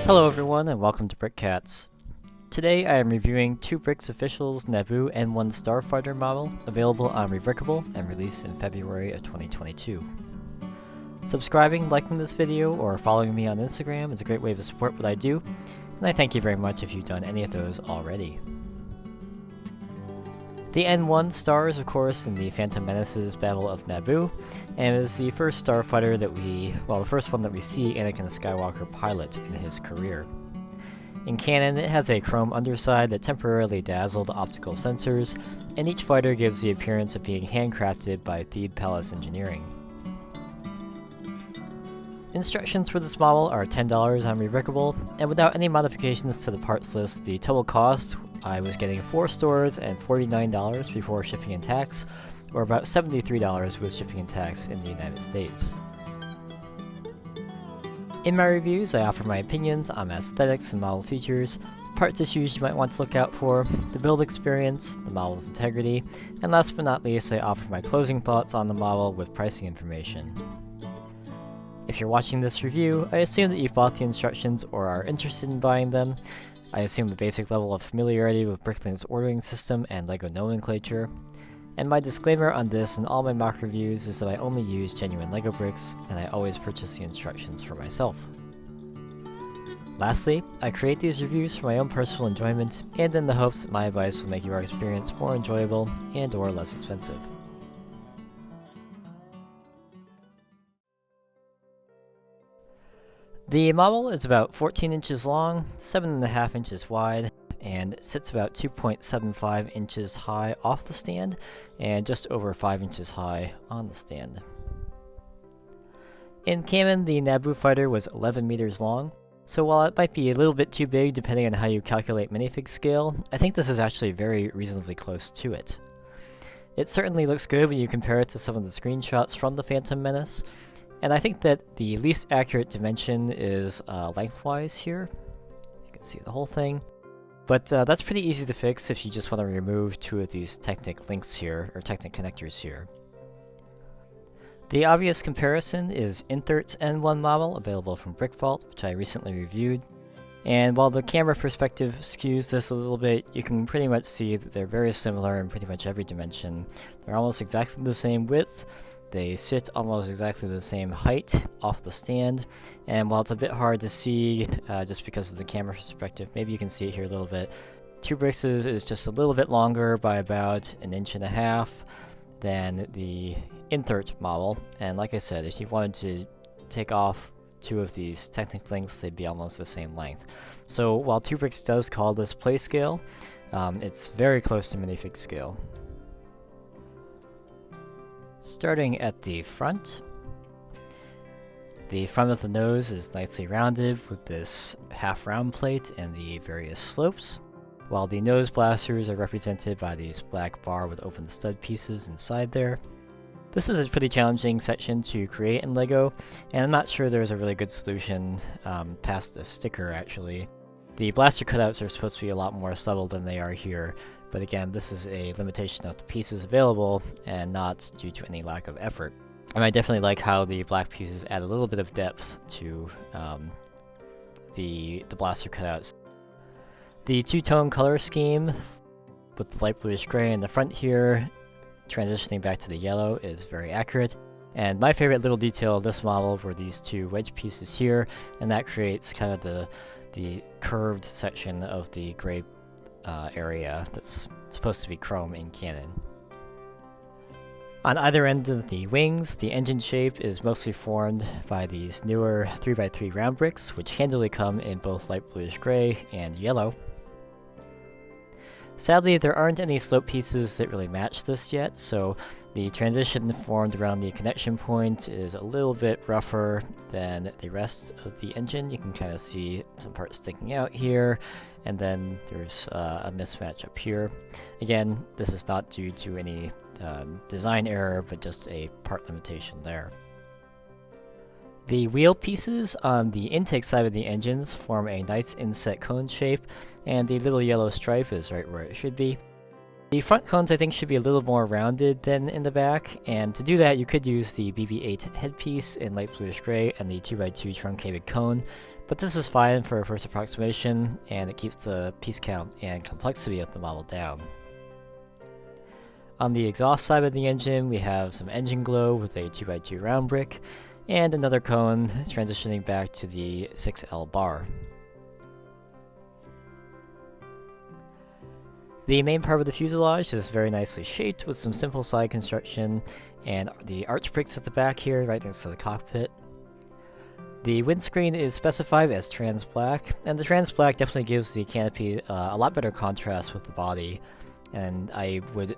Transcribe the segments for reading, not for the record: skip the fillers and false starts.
Hello everyone and welcome to BrickCats. Today I am reviewing 2Bricks Official's Naboo N-1 Starfighter model, available on Rebrickable and released in February of 2022. Subscribing, liking this video, or following me on Instagram is a great way to support what I do, and I thank you very much if you've done any of those already. The N-1 stars, of course, in the Phantom Menace's Battle of Naboo, and is the first starfighter that the first one that we see Anakin Skywalker pilot in his career. In canon, it has a chrome underside that temporarily dazzled optical sensors, and each fighter gives the appearance of being handcrafted by Theed Palace Engineering. Instructions for this model are $10 on Rebrickable, and without any modifications to the parts list, the total cost I was getting 4 stores and $49 before shipping and tax, or about $73 with shipping and tax in the United States. In my reviews, I offer my opinions on aesthetics and model features, parts issues you might want to look out for, the build experience, the model's integrity, and last but not least, I offer my closing thoughts on the model with pricing information. If you're watching this review, I assume that you've bought the instructions or are interested in buying them. I assume the basic level of familiarity with Bricklink's ordering system and LEGO nomenclature. And my disclaimer on this and all my mock reviews is that I only use genuine LEGO bricks, and I always purchase the instructions for myself. Lastly, I create these reviews for my own personal enjoyment, and in the hopes that my advice will make your experience more enjoyable and or less expensive. The model is about 14 inches long, 7.5 inches wide, and sits about 2.75 inches high off the stand, and just over 5 inches high on the stand. In canon, the Naboo fighter was 11 meters long, so while it might be a little bit too big depending on how you calculate minifig scale, I think this is actually very reasonably close to it. It certainly looks good when you compare it to some of the screenshots from the Phantom Menace, and I think that the least accurate dimension is lengthwise here. You can see the whole thing. But that's pretty easy to fix if you just want to remove 2 of these Technic links here, or Technic connectors here. The obvious comparison is Inthert's N1 model, available from BrickVault, which I recently reviewed. And while the camera perspective skews this a little bit, you can pretty much see that they're very similar in pretty much every dimension. They're almost exactly the same width. They sit almost exactly the same height off the stand, and while it's a bit hard to see just because of the camera perspective, maybe you can see it here a little bit. 2Bricks is just a little bit longer by about 1.5 inches than the Inthert model, and like I said, if you wanted to take off 2 of these Technic links, they'd be almost the same length. So while 2Bricks does call this play scale, it's very close to minifig scale. Starting at the front of the nose is nicely rounded with this half round plate and the various slopes, while the nose blasters are represented by these black bar with open stud pieces inside there. This is a pretty challenging section to create in LEGO, and I'm not sure there's a really good solution past the sticker actually. The blaster cutouts are supposed to be a lot more subtle than they are here, but again, this is a limitation of the pieces available and not due to any lack of effort. And I definitely like how the black pieces add a little bit of depth to the blaster cutouts. The 2-tone color scheme with the light bluish gray in the front here, transitioning back to the yellow, is very accurate. And my favorite little detail of this model were these 2 wedge pieces here, and that creates kind of the curved section of the gray area that's supposed to be chrome in canon. On either end of the wings, the engine shape is mostly formed by these newer 3x3 round bricks, which handily come in both light bluish gray and yellow. Sadly, there aren't any slope pieces that really match this yet, so the transition formed around the connection point is a little bit rougher than the rest of the engine. You can kind of see some parts sticking out here, and then there's a mismatch up here. Again, this is not due to any design error, but just a part limitation there. The wheel pieces on the intake side of the engines form a nice inset cone shape, and the little yellow stripe is right where it should be. The front cones I think should be a little more rounded than in the back, and to do that you could use the BB-8 headpiece in light bluish gray and the 2x2 truncated cone, but this is fine for a first approximation, and it keeps the piece count and complexity of the model down. On the exhaust side of the engine, we have some engine glow with a 2x2 round brick, and another cone transitioning back to the 6L bar. The main part of the fuselage is very nicely shaped with some simple side construction, and the arch bricks at the back here right next to the cockpit. The windscreen is specified as trans black, and the trans black definitely gives the canopy a lot better contrast with the body, and I would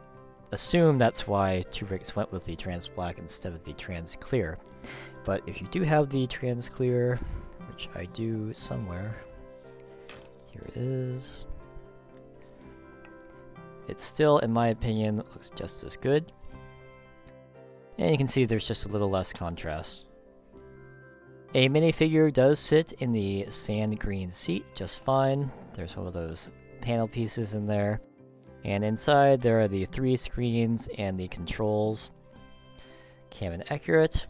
assume that's why 2Bricks went with the trans black instead of the trans clear. But if you do have the trans clear, which I do somewhere, here it is. It still, in my opinion, looks just as good. And you can see there's just a little less contrast. A minifigure does sit in the sand green seat just fine. There's one of those panel pieces in there. And inside there are the 3 screens and the controls. Cam and accurate.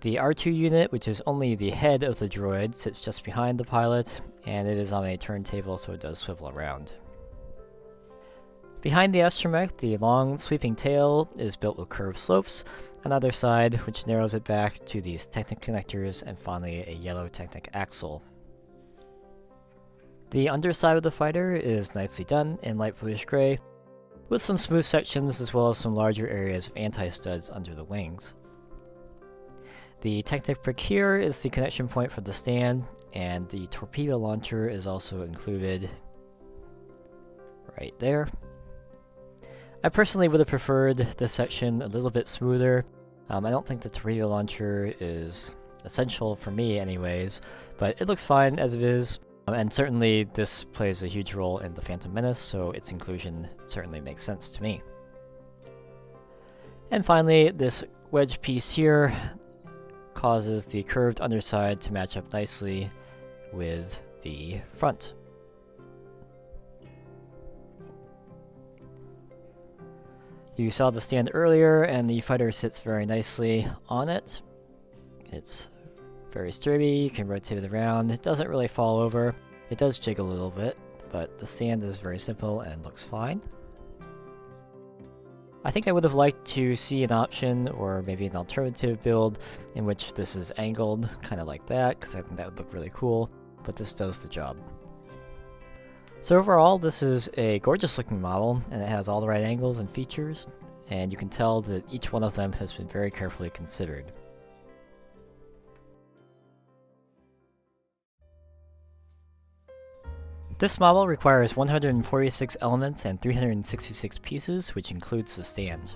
The R2 unit, which is only the head of the droid, sits just behind the pilot, and it is on a turntable so it does swivel around. Behind the astromech, the long sweeping tail is built with curved slopes, on either side, which narrows it back to these Technic connectors, and finally a yellow Technic axle. The underside of the fighter is nicely done in light bluish gray, with some smooth sections as well as some larger areas of anti-studs under the wings. The Technic brick here is the connection point for the stand, and the torpedo launcher is also included right there. I personally would have preferred this section a little bit smoother. I don't think the torpedo launcher is essential for me anyways, but it looks fine as it is, and certainly this plays a huge role in the Phantom Menace, so its inclusion certainly makes sense to me. And finally, this wedge piece here causes the curved underside to match up nicely with the front. You saw the stand earlier, and the fighter sits very nicely on it. It's very sturdy, you can rotate it around, it doesn't really fall over. It does jiggle a little bit, but the stand is very simple and looks fine. I think I would have liked to see an option, or maybe an alternative build, in which this is angled, kind of like that, because I think that would look really cool, but this does the job. So overall, this is a gorgeous looking model, and it has all the right angles and features, and you can tell that each one of them has been very carefully considered. This model requires 146 elements and 366 pieces, which includes the stand.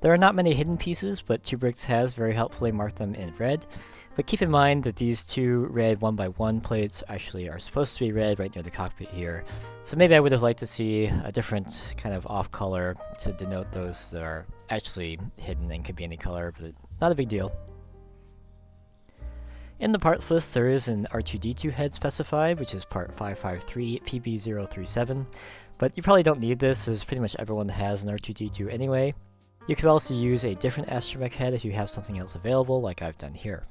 There are not many hidden pieces, but 2Bricks has very helpfully marked them in red, but keep in mind that these two red 1x1 plates actually are supposed to be red right near the cockpit here, so maybe I would have liked to see a different kind of off color to denote those that are actually hidden and could be any color, but not a big deal. In the parts list, there is an R2-D2 head specified, which is part 553 PB037, but you probably don't need this, as pretty much everyone has an R2-D2 anyway. You could also use a different astromech head if you have something else available, like I've done here.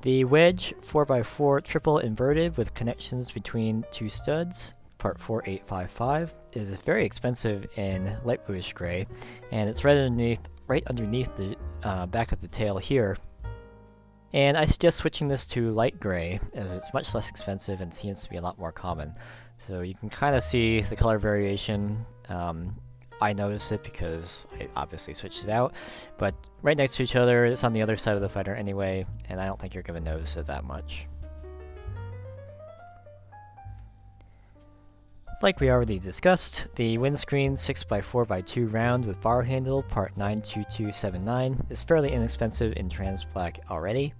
The wedge 4x4 triple inverted with connections between 2 studs, part 4855, is very expensive in light bluish gray, and it's right underneath the back of the tail here. And I suggest switching this to light gray, as it's much less expensive and seems to be a lot more common. So you can kind of see the color variation. I notice it because I obviously switched it out, but right next to each other, it's on the other side of the fighter anyway, and I don't think you're going to notice it that much. Like we already discussed, the windscreen 6x4x2 round with bar handle part 92279 is fairly inexpensive in trans black already,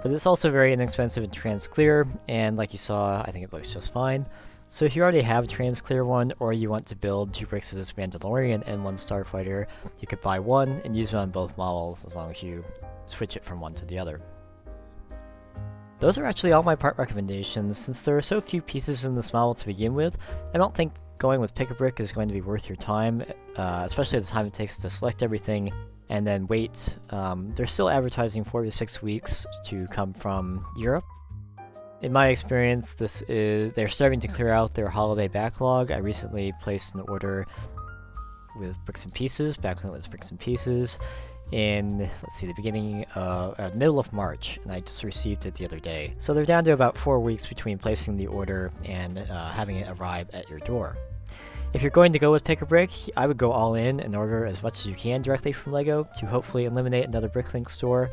but it's also very inexpensive in trans clear, and like you saw, I think it looks just fine. So if you already have a trans clear one, or you want to build 2Bricks' Mandalorian N-1 starfighter, you could buy one and use it on both models as long as you switch it from one to the other. Those are actually all my part recommendations. Since there are so few pieces in this model to begin with, I don't think going with Pick-a-Brick is going to be worth your time, especially the time it takes to select everything and then wait. They're still advertising 4 to 6 weeks to come from Europe. In my experience, they're starting to clear out their holiday backlog. I recently placed an order with Bricks and Pieces, back when it was Bricks and Pieces, in, the middle of March, and I just received it the other day. So they're down to about 4 weeks between placing the order and having it arrive at your door. If you're going to go with Pick-a-Brick, I would go all in and order as much as you can directly from LEGO to hopefully eliminate another Bricklink store,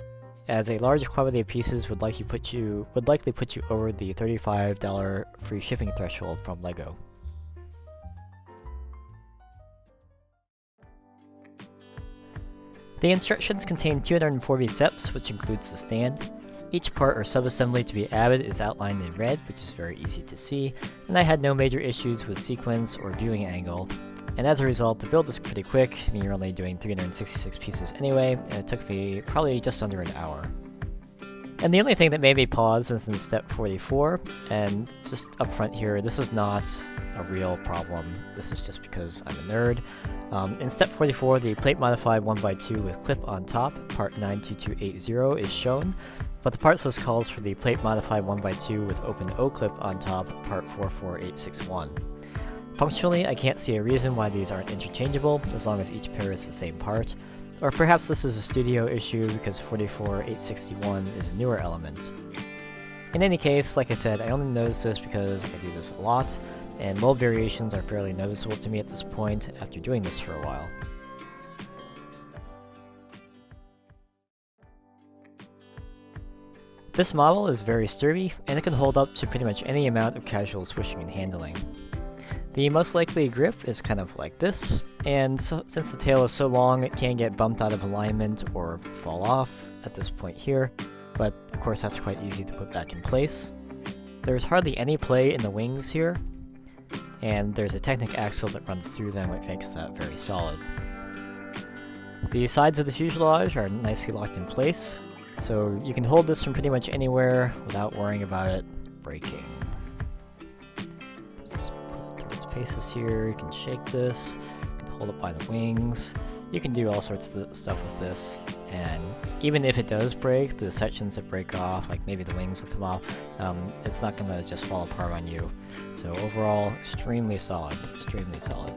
as a large quantity of pieces would likely put you over the $35 free shipping threshold from LEGO. The instructions contain 240 steps, which includes the stand. Each part or subassembly to be added is outlined in red, which is very easy to see, and I had no major issues with sequence or viewing angle. And as a result, the build is pretty quick. I mean, you're only doing 366 pieces anyway, and it took me probably just under an hour. And the only thing that made me pause was in step 44, and just up front here, this is not a real problem. This is just because I'm a nerd. In step 44, the plate modified 1x2 with clip on top, part 92280, is shown, but the parts list calls for the plate modified 1x2 with open O-clip on top, part 44861. Functionally, I can't see a reason why these aren't interchangeable, as long as each pair is the same part. Or perhaps this is a studio issue because 44861 is a newer element. In any case, like I said, I only noticed this because I do this a lot, and mold variations are fairly noticeable to me at this point after doing this for a while. This model is very sturdy, and it can hold up to pretty much any amount of casual swishing and handling. The most likely grip is kind of like this, and since the tail is so long, it can get bumped out of alignment or fall off at this point here, but of course that's quite easy to put back in place. There's hardly any play in the wings here, and there's a Technic axle that runs through them, which makes that very solid. The sides of the fuselage are nicely locked in place, so you can hold this from pretty much anywhere without worrying about it breaking. Paces here, you can shake this, you can hold it by the wings, you can do all sorts of stuff with this, and even if it does break, the sections that break off, like maybe the wings will come off, it's not going to just fall apart on you. So overall, extremely solid, extremely solid.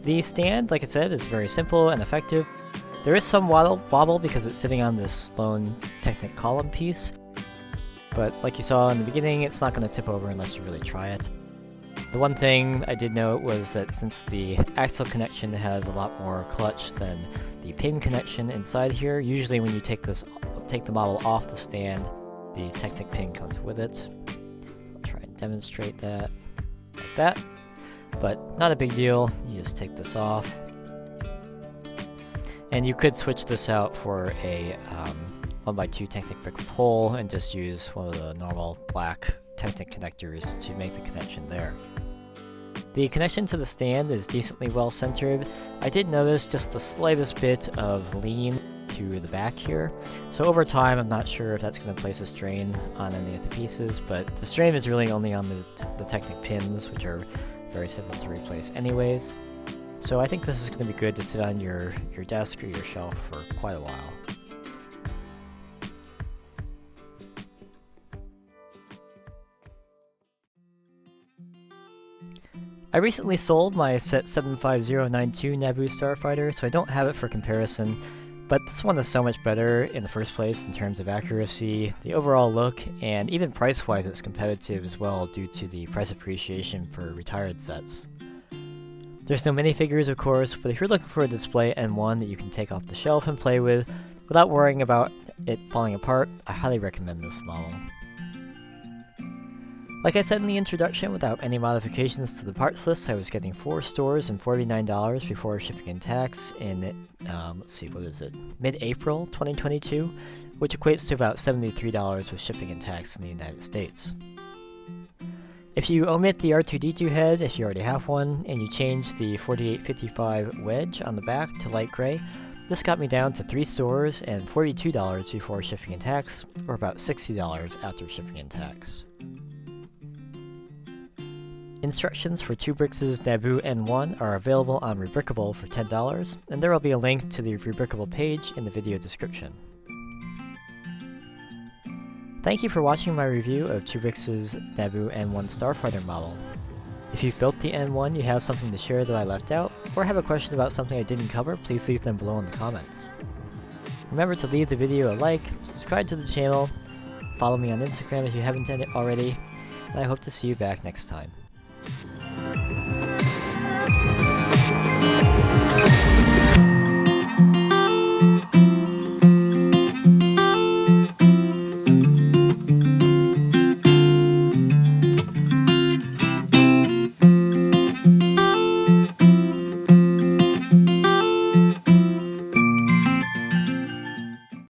The stand, like I said, is very simple and effective. There is some wobble because it's sitting on this lone Technic column piece, but like you saw in the beginning, it's not going to tip over unless you really try it. The one thing I did note was that since the axle connection has a lot more clutch than the pin connection inside here, usually when you take the model off the stand, the Technic pin comes with it. I'll try and demonstrate that like that, but not a big deal. You just take this off. And you could switch this out for a 1x2 Technic brick with hole and just use one of the normal black Technic connectors to make the connection there. The connection to the stand is decently well centered. I did notice just the slightest bit of lean to the back here, so over time I'm not sure if that's going to place a strain on any of the pieces, but the strain is really only on the Technic pins, which are very simple to replace anyways. So I think this is going to be good to sit on your desk or your shelf for quite a while. I recently sold my set 75092 Naboo Starfighter, so I don't have it for comparison, but this one is so much better in the first place in terms of accuracy, the overall look, and even price-wise it's competitive as well due to the price appreciation for retired sets. There's no minifigures of course, but if you're looking for a display N1 that you can take off the shelf and play with without worrying about it falling apart, I highly recommend this model. Like I said in the introduction, without any modifications to the parts list, I was getting 4 stores and $49 before shipping and tax in, mid-April 2022, which equates to about $73 with shipping and tax in the United States. If you omit the R2-D2 head, if you already have one, and you change the 4855 wedge on the back to light gray, This got me down to 3 stores and $42 before shipping and tax, or about $60 after shipping and tax. Instructions for 2Bricks' Naboo N-1 are available on Rebrickable for $10, and there will be a link to the Rebrickable page in the video description. Thank you for watching my review of 2Bricks' Naboo N-1 Starfighter model. If you've built the N1, you have something to share that I left out, or have a question about something I didn't cover, please leave them below in the comments. Remember to leave the video a like, subscribe to the channel, follow me on Instagram if you haven't done it already, and I hope to see you back next time.